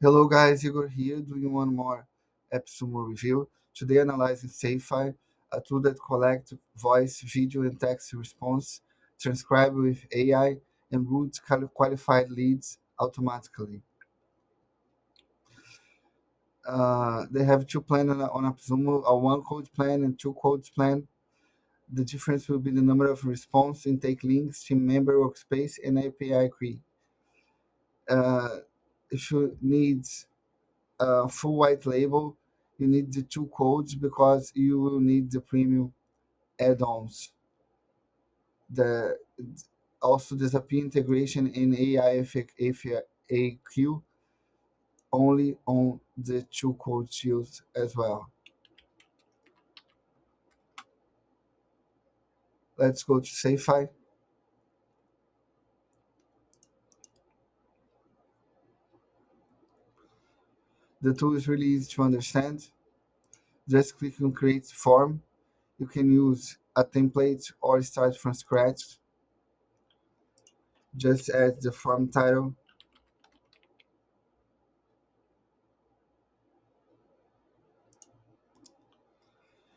Hello guys, Igor here doing one more AppSumo review. Today analyzing Sayify, a tool that collects voice, video and text response, transcribed with AI, and routes qualified leads automatically. They have two plans on AppSumo, a one code plan and two codes plan. The difference will be the number of response, intake links, team member workspace, and API key. Uh, if you need full white label, you need the two codes because you will need the premium add-ons. The Also there's a P integration in AI FAQ only on the two codes used as well. Let's go to Sayify. The tool is really easy to understand. Just click on create form. You can use a template or start from scratch. Just add the form title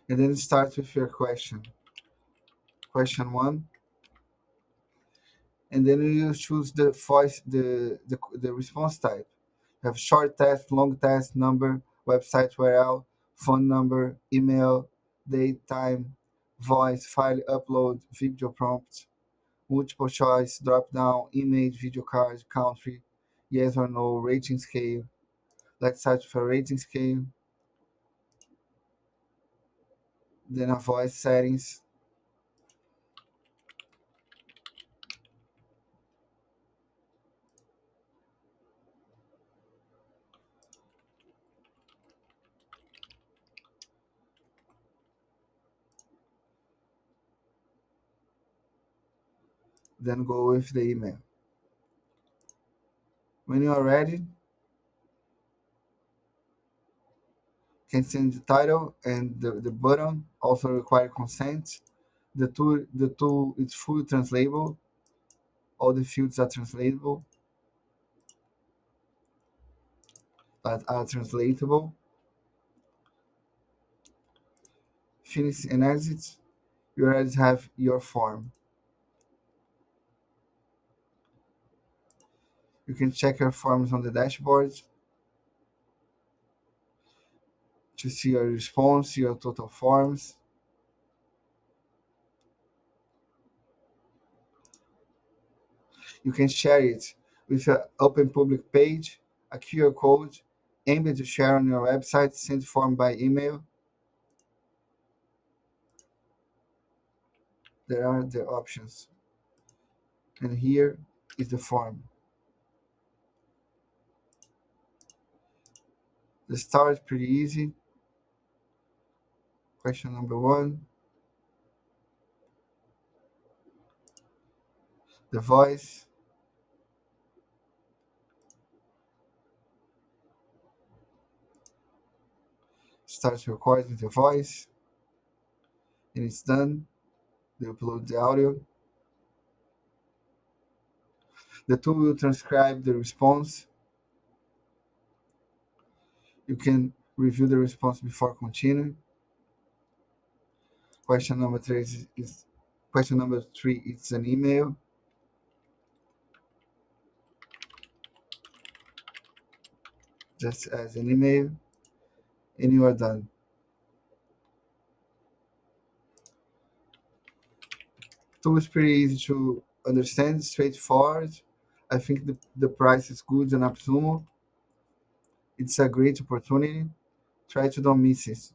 and then start with your question. Question one, and then you choose the voice, the response type. You have short text, long text, number, website URL, phone number, email, date, time, voice, file upload, video prompt, multiple choice, drop down, image, video card, country, yes or no, rating scale. Let's search for rating scale, then a voice settings, then go with the email. When you are ready, can send the title and the button also require consent. The tool is fully translatable. All the fields are translatable, are translatable. Finish and exit. You already have your form. You can check your forms on the dashboard to see your response, your total forms. You can share it with an open public page, a QR code, embed to share on your website, send form by email. There are the options. And here is the form. The start is pretty easy. Question number one, the voice. Starts recording the voice, and it's done. They upload the audio. The tool will transcribe the response. You can review the response before continuing. Question number three is an email. Just as an email, and you are done. Tool is pretty easy to understand, straightforward. I think the price is good on AppSumo. It's a great opportunity. Try to don't miss it.